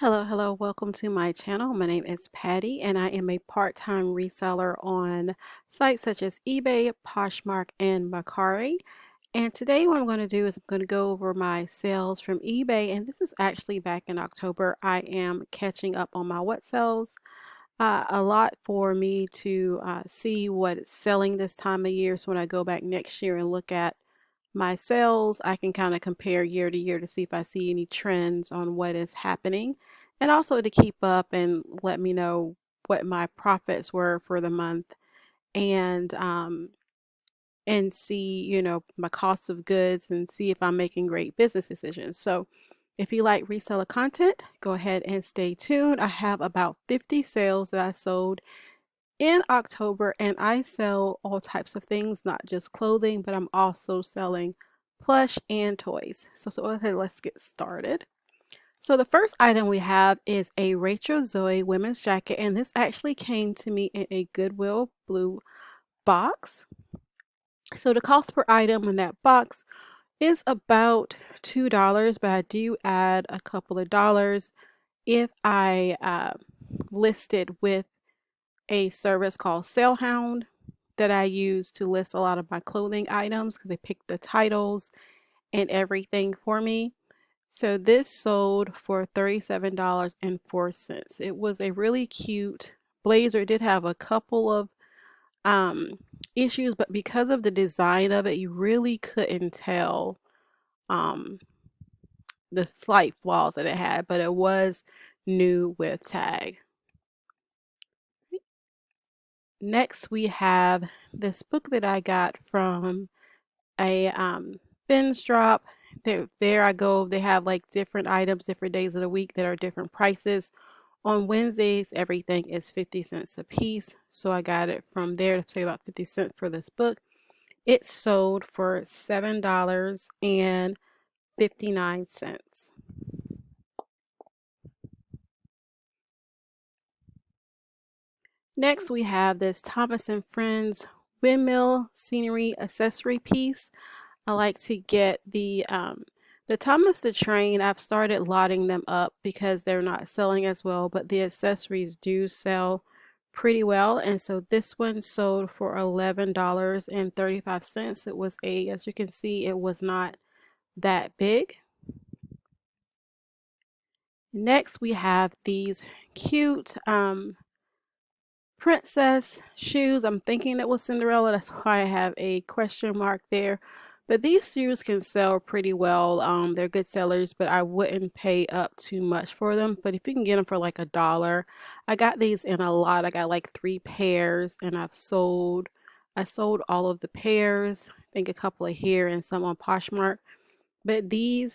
Hello, welcome to my channel. My name is Patty and I am a part-time reseller on sites such as eBay, Poshmark, and Mercari. And today what I'm going to do is I'm going to go over my sales from eBay, and this is actually back in October. I am catching up on my what sells. A lot for me to see what is selling this time of year. So when I go back next year and look at my sales, I can kind of compare year to year to see if I see any trends on what is happening, and also to keep up and let me know what my profits were for the month, and see, my cost of goods, and see if I'm making great business decisions. So if you like reseller content, go ahead and stay tuned. I have about 50 sales that I sold in October, and I sell all types of things, not just clothing, but I'm also selling plush and toys. So okay, let's get started. So the first item we have is a Rachel Zoe women's jacket, and this actually came to me in a Goodwill blue box. So the cost per item in that box is about $2, but I do add a couple of dollars if I list it with a service called Salehound that I use to list a lot of my clothing items, because they pick the titles and everything for me. So this sold for $37.04. It was a really cute blazer. It did have a couple of um, issues, but because of the design of it, you really couldn't tell um, the slight flaws that it had, but it was new with tag. Next, we have this book that I got from a Ben's Drop. There I go. They have like different items, different days of the week that are different prices. On Wednesdays, everything is 50 cents a piece. So I got it from there to say about 50 cents for this book. It sold for $7.59. Next, we have this Thomas and Friends windmill scenery accessory piece. I like to get the Thomas the Train. I've started lotting them up because they're not selling as well, but the accessories do sell pretty well. And so this one sold for $11.35. It was as you can see, it was not that big. Next, we have these cute princess shoes. I'm thinking it was Cinderella. That's why I have a question mark there. But these shoes can sell pretty well. They're good sellers, but I wouldn't pay up too much for them. But if you can get them for like $1, I got these in a lot. I got like 3 pairs, and I sold all of the pairs. I think a couple of here and some on Poshmark. But they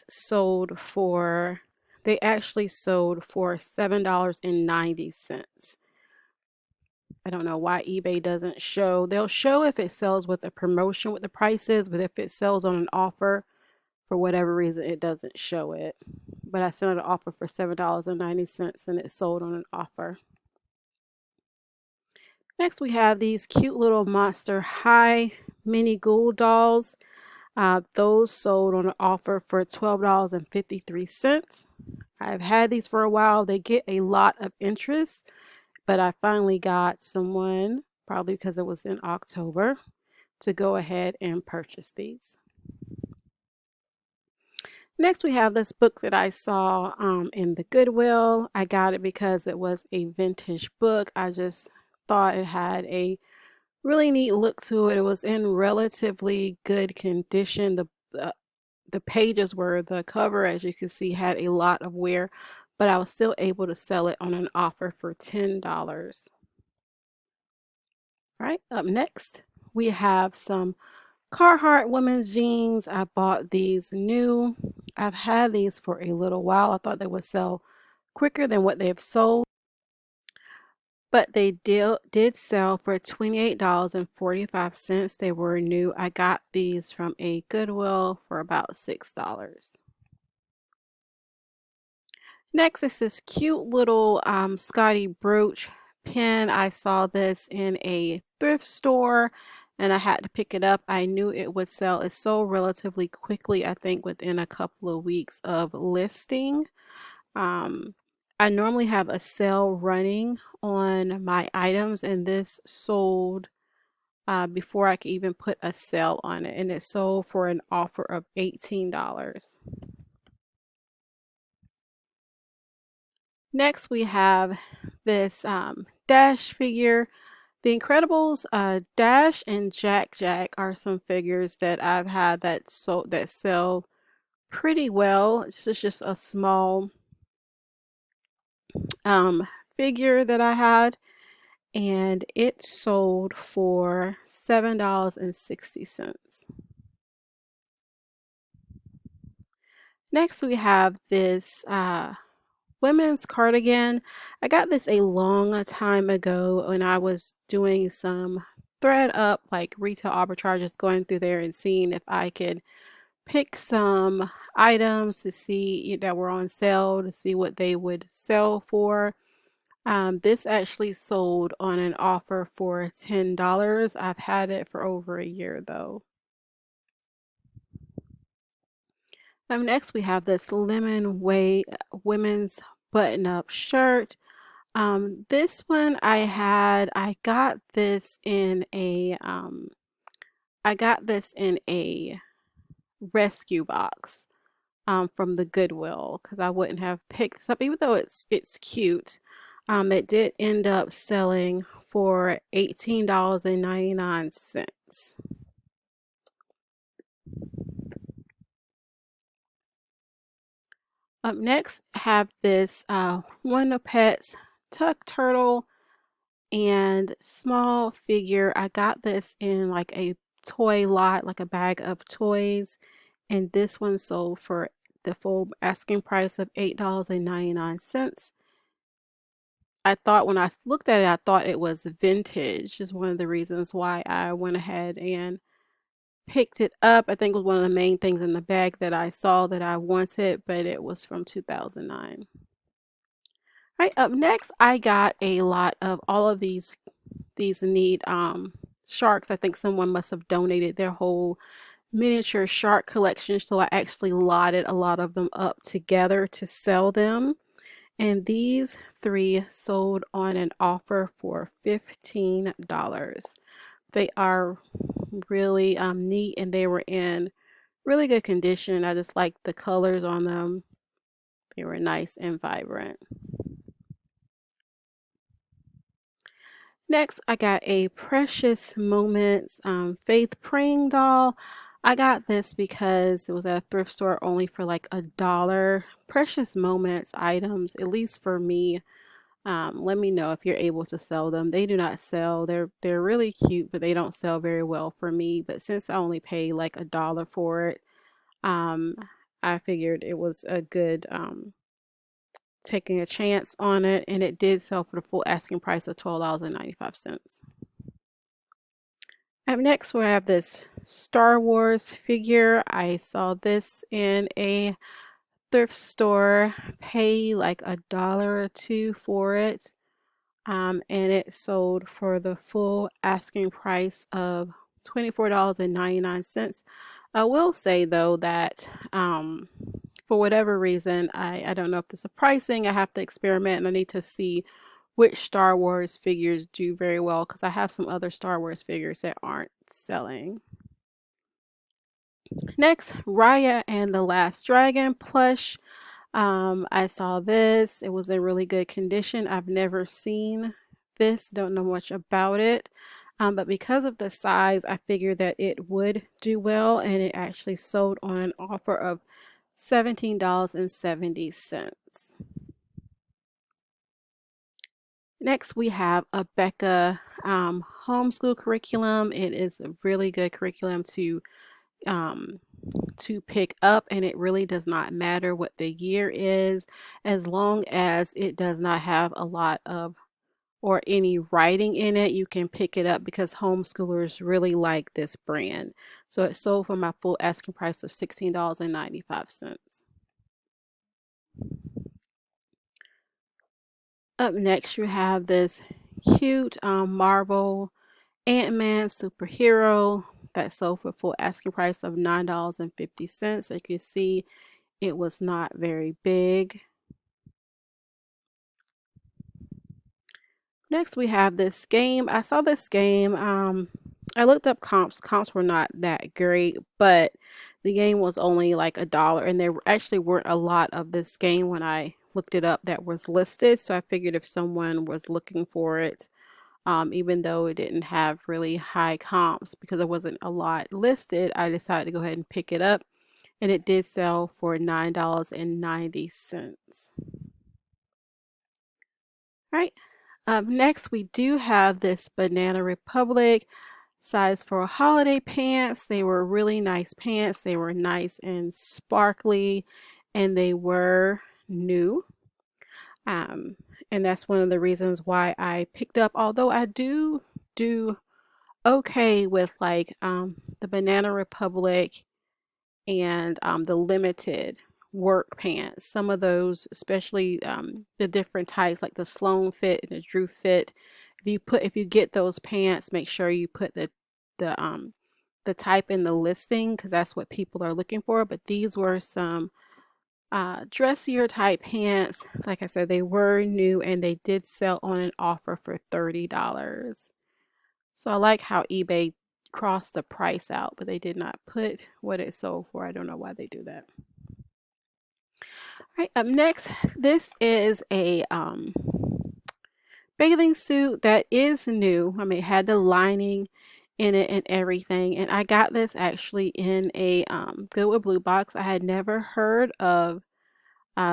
actually sold for $7.90. I don't know why eBay doesn't show. They'll show if it sells with a promotion with the prices, but if it sells on an offer, for whatever reason, it doesn't show it. But I sent it an offer for $7.90 and it sold on an offer. Next, we have these cute little Monster High mini ghoul dolls. Those sold on an offer for $12.53. I've had these for a while. They get a lot of interest, but I finally got someone, probably because it was in October, to go ahead and purchase these. Next, we have this book that I saw in the Goodwill. I got it because it was a vintage book. I just thought it had a really neat look to it. It was in relatively good condition. The pages were, the cover, as you can see, had a lot of wear, but I was still able to sell it on an offer for $10. All right, up next, we have some Carhartt women's jeans. I bought these new. I've had these for a little while. I thought they would sell quicker than what they've sold, but they did sell for $28.45. They were new. I got these from a Goodwill for about $6. Next is this cute little Scotty brooch pin. I saw this in a thrift store and I had to pick it up. I knew it would sell. It sold relatively quickly, I think within a couple of weeks of listing. I normally have a sale running on my items, and this sold before I could even put a sale on it, and it sold for an offer of $18. Next, we have this Dash figure. The Incredibles Dash and Jack Jack are some figures that I've had that sell pretty well. This is just a small um, figure that I had, and it sold for $7.60. Next, we have this women's cardigan. I got this a long time ago when I was doing some thread up, like retail arbitrages, going through there and seeing if I could pick some items to see that were on sale to see what they would sell for. This actually sold on an offer for $10. I've had it for over a year though. Next we have this lemon way women's button-up shirt. This one I got this in a rescue box from the Goodwill because I wouldn't have picked this up even though it's cute. It did end up selling for $18.99. Up next, I have this Wonder Pets Tuck Turtle and small figure. I got this in like a toy lot, like a bag of toys, and this one sold for the full asking price of $8.99. I thought when I looked at it, I thought it was vintage, is one of the reasons why I went ahead and picked it up. I think it was one of the main things in the bag that I saw that I wanted, but it was from 2009. All right, up next, I got a lot of all of these neat sharks. I think someone must have donated their whole miniature shark collection, so I actually lotted a lot of them up together to sell them. And these three sold on an offer for $15. They are really neat and they were in really good condition. I just like the colors on them. They were nice and vibrant. Next, I got a Precious Moments Faith Praying doll. I got this because it was at a thrift store only for like $1. Precious Moments items, at least for me, let me know if you're able to sell them. They do not sell. They're really cute, but they don't sell very well for me. But since I only pay like $1 for it, um, I figured it was a good taking a chance on it, and it did sell for the full asking price of $12.95. Up next, we have this Star Wars figure. I saw this in a thrift store, pay like $1 or $2 for it. And it sold for the full asking price of $24.99. I will say though that for whatever reason, I don't know if this is pricing, I have to experiment and I need to see which Star Wars figures do very well because I have some other Star Wars figures that aren't selling. Next, Raya and the Last Dragon plush. I saw this. It was in really good condition. I've never seen this, don't know much about it. But because of the size, I figured that it would do well, and it actually sold on an offer of $17.70. Next, we have a Becca homeschool curriculum. It is a really good curriculum um, to pick up, and it really does not matter what the year is as long as it does not have a lot of or any writing in it. You can pick it up because homeschoolers really like this brand. So it sold for my full asking price of $16.95. Up next, you have this cute Marvel Ant-Man superhero that sold for full asking price of $9.50. As you can see, it was not very big. Next, we have this game. I saw this game. I looked up comps. Comps were not that great, but the game was only like $1, and there actually weren't a lot of this game when I looked it up that was listed. So I figured if someone was looking for it, even though it didn't have really high comps because there wasn't a lot listed, I decided to go ahead and pick it up, and it did sell for $9.90. All right. Next, we do have this Banana Republic size for holiday pants. They were really nice pants. They were nice and sparkly, and they were new. Um, and that's one of the reasons why I picked up, although I do okay with like the Banana Republic and the limited work pants. Some of those, especially the different types like the Sloan fit and the Drew fit. If you get those pants, make sure you put the type in the listing because that's what people are looking for. But these were some dressier type pants. Like I said, they were new and they did sell on an offer for $30. So I like how eBay crossed the price out, but they did not put what it sold for. I don't know why they do that. All right, up next, this is a bathing suit that is new. I mean, it had the lining in it and everything. And I got this actually in a Goodwill Blue box. I had never heard of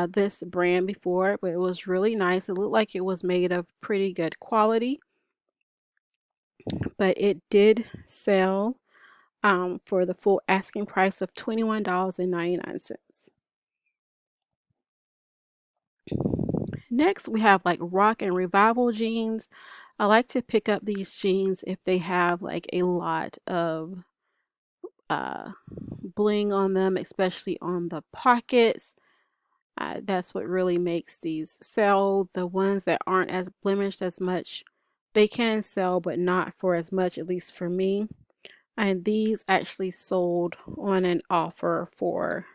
this brand before, but it was really nice. It looked like it was made of pretty good quality, but it did sell for the full asking price of $21.99. Next, we have like rock and revival jeans. I like to pick up these jeans if they have like a lot of uh, bling on them, especially on the pockets. That's what really makes these sell. The ones that aren't as blemished as much, they can sell, but not for as much, at least for me. And these actually sold on an offer for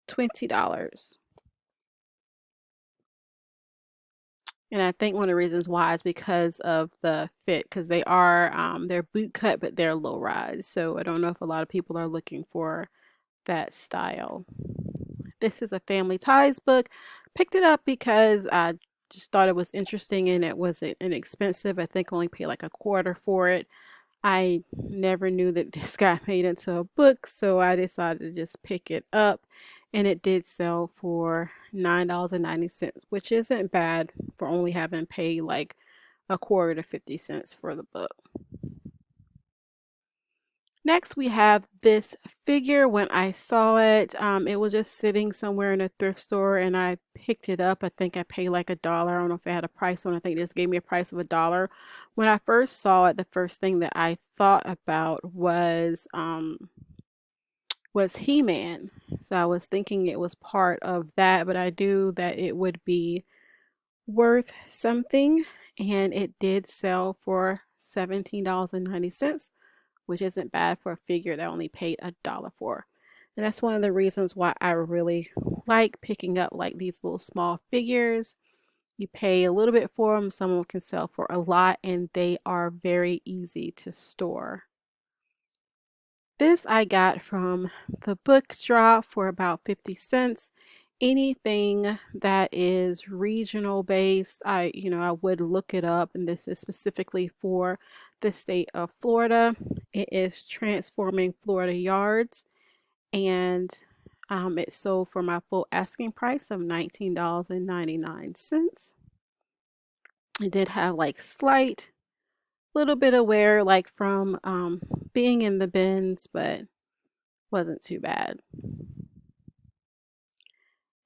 $20. And I think one of the reasons why is because of the fit, because they're boot cut, but they're low rise. So I don't know if a lot of people are looking for that style. This is a Family Ties book. Picked it up because I just thought it was interesting and it wasn't inexpensive. I think I only paid like a quarter for it. I never knew that this got made into a book, so I decided to just pick it up. And it did sell for $9.90, which isn't bad for only having paid like a quarter to 50 cents for the book. Next, we have this figure. When I saw it, it was just sitting somewhere in a thrift store and I picked it up. I think I paid like $1. I don't know if it had a price on it. I think it just gave me a price of $1. When I first saw it, the first thing that I thought about was He-Man. So I was thinking it was part of that, but I knew that it would be worth something, and it did sell for $17.90, which isn't bad for a figure that I only paid $1 for. And that's one of the reasons why I really like picking up like these little small figures. You pay a little bit for them, someone can sell for a lot, and they are very easy to store. This I got from the book drop for about 50 cents. Anything that is regional based, I would look it up, and this is specifically for the state of Florida. It is Transforming Florida Yards, and it sold for my full asking price of $19.99. It did have like slight little bit of wear like from being in the bins, but wasn't too bad.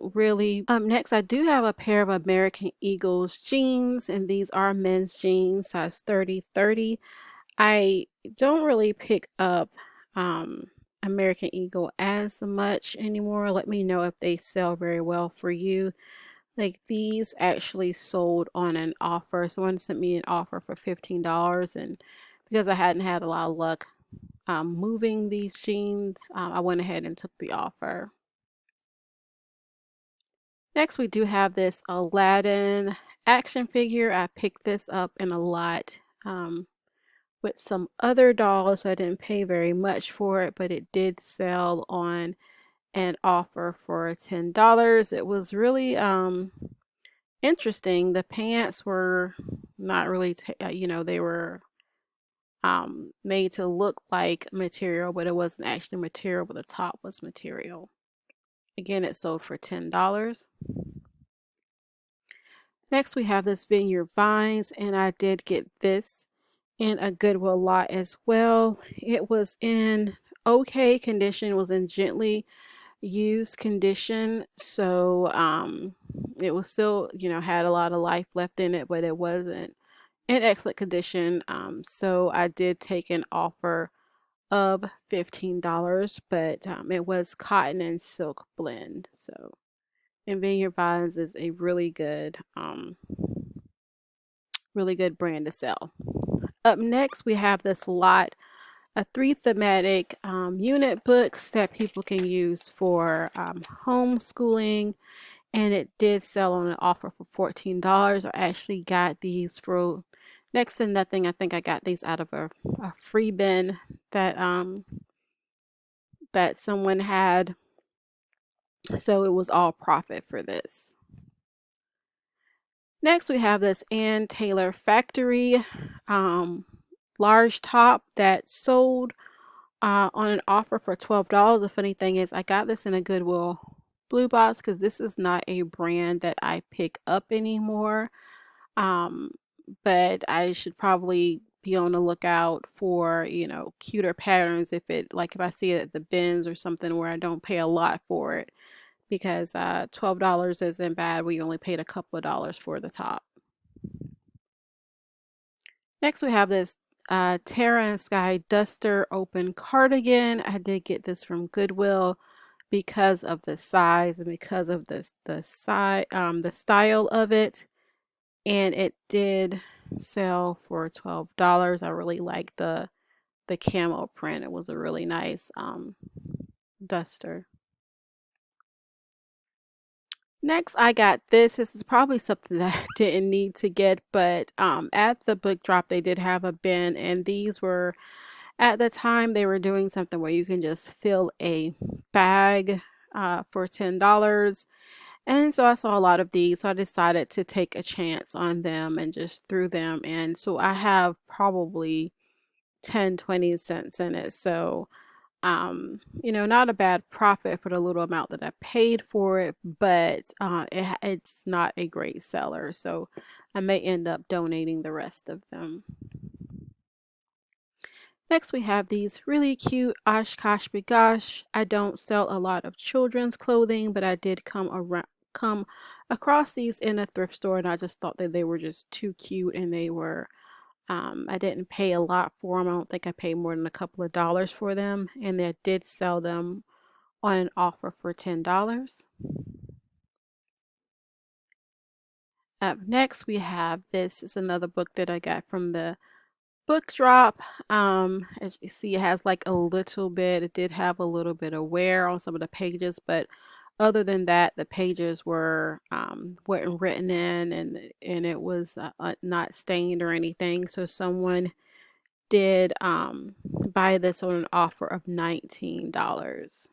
Really, next I do have a pair of American Eagles jeans, and these are men's jeans, size 30-30. I don't really pick up American Eagle as much anymore. Let me know if they sell very well for you. Like these actually sold on an offer. Someone sent me an offer for $15, and because I hadn't had a lot of luck moving these jeans, I went ahead and took the offer. Next, we do have this Aladdin action figure. I picked this up in a lot with some other dolls. So I didn't pay very much for it, but it did sell on an offer for $10. It was really interesting. The pants were not really, they were made to look like material, but it wasn't actually material, but the top was material. Again, it sold for $10. Next, we have this Vineyard Vines, and I did get this in a Goodwill lot as well. It was in okay condition, it was in gently used condition, so it was still, had a lot of life left in it, but it wasn't in excellent condition. So I did take an offer of $15, but it was cotton and silk blend. So, and Vineyard Vines is a really good brand to sell. Up next, we have this lot of 3 thematic unit books that people can use for homeschooling, and it did sell on an offer for $14. I actually got these for next to nothing. I think I got these out of a free bin that someone had, so it was all profit for this. Next, we have this Ann Taylor Factory large top that sold on an offer for $12. The funny thing is, I got this in a Goodwill blue box because this is not a brand that I pick up anymore. But I should probably be on the lookout for, cuter patterns if I see it at the bins or something where I don't pay a lot for it, because $12 isn't bad. We only paid a couple of dollars for the top. Next, we have this Terra and Sky Duster open cardigan. I did get this from Goodwill because of the size and because of the style of it, and it did sell for $12. I really like the camo print. It was a really nice duster. Next, I got this. This is probably something that I didn't need to get, but at the book drop, they did have a bin, and these were, at the time, they were doing something where you can just fill a bag for $10. And so I saw a lot of these, so I decided to take a chance on them and just threw them in. So I have probably 10-20 cents in it. So not a bad profit for the little amount that I paid for it, but it's not a great seller, so I may end up donating the rest of them. Next, we have these really cute Oshkosh Bagosh. I don't sell a lot of children's clothing, but I did come across these in a thrift store, and I just thought that they were just too cute, and they were I didn't pay a lot for them. I don't think I paid more than a couple of dollars for them, and they did sell them on an offer for $10. Up next, we have this is another book that I got from the book drop. As you see, it has like it did have a little bit of wear on some of the pages, but other than that, the pages weren't written in, and it was not stained or anything. So someone did buy this on an offer of $19.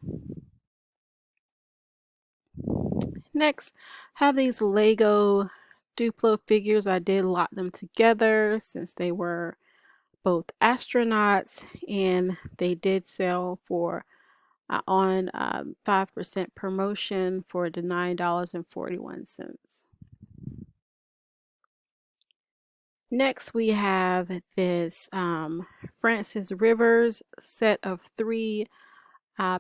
Next, have these Lego Duplo figures. I did lot them together since they were both astronauts, and they did sell for on 5% promotion for the $9.41. Next, we have this Francis Rivers set of 3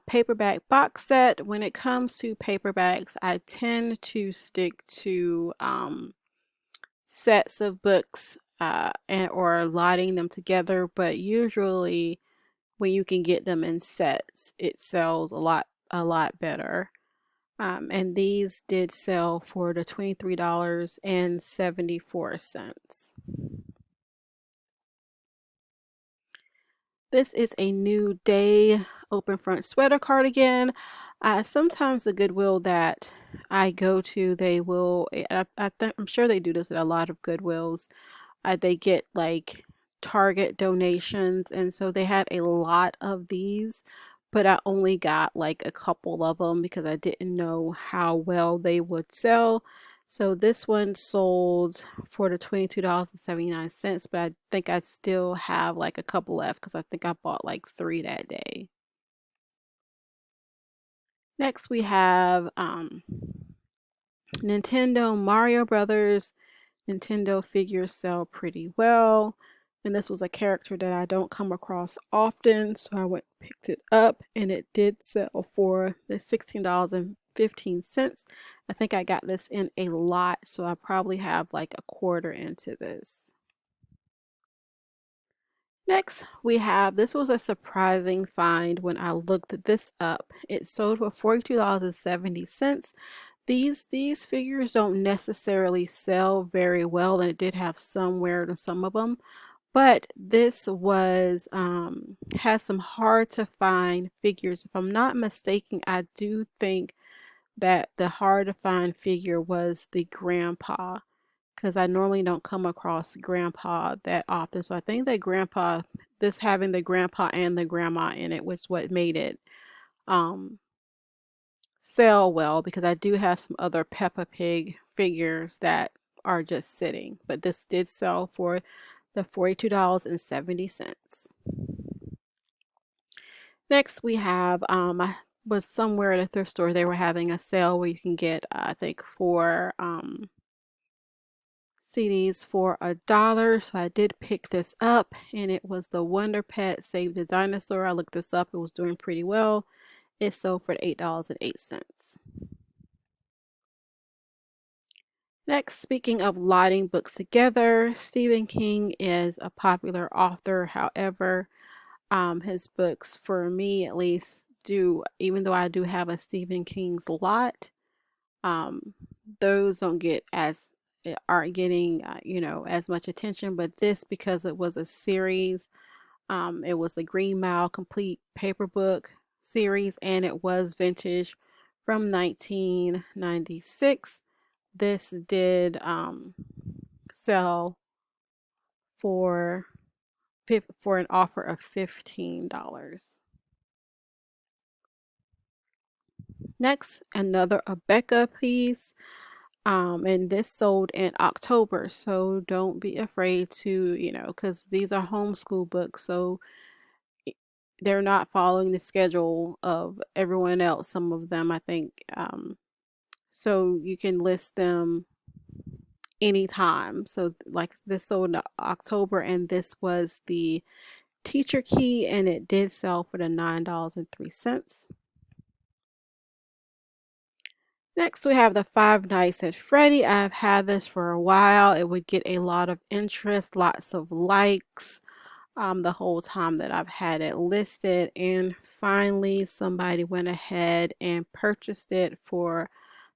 paperback box set. When it comes to paperbacks, I tend to stick to sets of books or lotting them together, but usually when you can get them in sets, it sells a lot better. And these did sell for the $23.74. This is a New Day open front sweater cardigan. Sometimes the Goodwill that I go to, they will, I'm sure they do this at a lot of Goodwills. They get like Target donations, and so they had a lot of these, but I only got like a couple of them because I didn't know how well they would sell. So this one sold for the $22.79, but I think I still have like a couple left because I think I bought like three that day. Next, we have Nintendo Mario Brothers. Nintendo figures sell pretty well. And this was a character that I don't come across often, so I went and picked it up, and it did sell for the $16.15. I think I got this in a lot, so I probably have like a quarter into this. Next, we have, this was a surprising find when I looked this up. It sold for $42.70. These figures don't necessarily sell very well, and it did have some wear to some of them, but this was has some hard to find figures. If I'm not mistaken, I do think that the hard to find figure was the grandpa, because I normally don't come across grandpa that often. So I think that grandpa, this having the grandpa and the grandma in it, was what made it um sell well, because I do have some other Peppa Pig figures that are just sitting, but this did sell for the $42.70. Next, we have I was somewhere at a thrift store. They were having a sale where you can get I think four CDs for $1. So I did pick this up, and it was the Wonder Pet Save the Dinosaur. I looked this up. It was doing pretty well. It sold for $8.08. Next, speaking of lotting books together, Stephen King is a popular author. However, his books, for me at least, do, even though I do have a Stephen King's lot, um, those don't get as aren't getting as much attention. But this, because it was a series, it was the Green Mile Complete Paper Book series, and it was vintage from 1996. This did sell for an offer of $15. Next, another Abeka piece, and this sold in October. So don't be afraid to, because these are homeschool books, so they're not following the schedule of everyone else. Some of them, I think, so you can list them anytime. So like this sold in October, and this was the teacher key, and it did sell for the $9.03. Next, we have the Five Nights at Freddy. I've had this for a while. It would get a lot of interest, lots of likes, the whole time that I've had it listed. And finally, somebody went ahead and purchased it for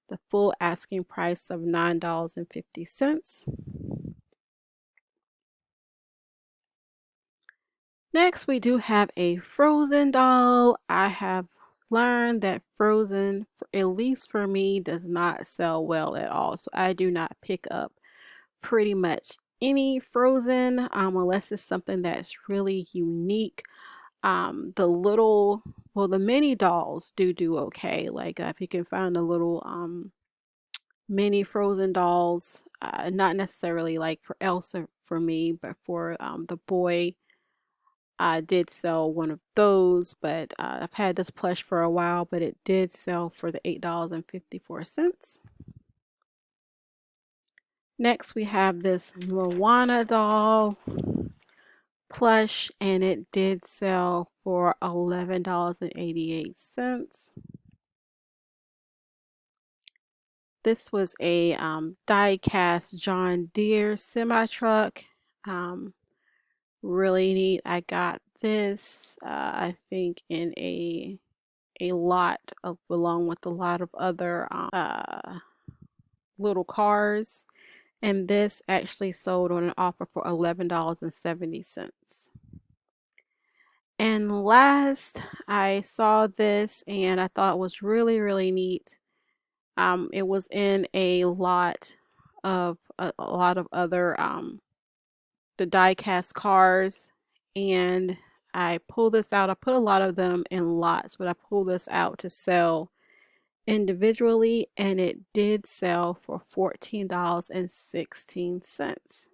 the full asking price of $9.50. Next, we do have a Frozen doll. I have learned that Frozen, at least for me, does not sell well at all. So I do not pick up pretty much any Frozen unless it's something that's really unique. The mini dolls do okay. Like if you can find the little mini Frozen dolls, not necessarily like for Elsa for me, but for the boy. I did sell one of those, but I've had this plush for a while, but it did sell for the $8.54. Next, we have this Moana doll plush, and it did sell for $11.88. This was a die-cast John Deere semi-truck. Really neat. I got this, I think, in a lot of, along with a lot of other little cars, and this actually sold on an offer for $11.70. And last, I saw this and I thought it was really, really neat. It was in a lot of other the die cast cars, and I pulled this out. I put a lot of them in lots, but I pulled this out to sell individually, and it did sell for $14.16.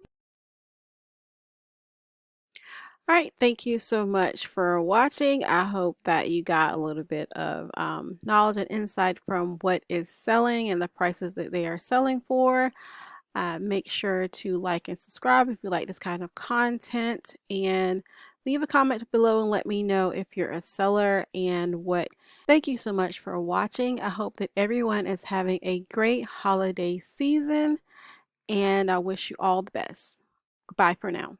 All right, thank you so much for watching. I hope that you got a little bit of knowledge and insight from what is selling and the prices that they are selling for. Make sure to like and subscribe if you like this kind of content, and leave a comment below and let me know if you're a seller and what. Thank you so much for watching. I hope that everyone is having a great holiday season, and I wish you all the best. Goodbye for now.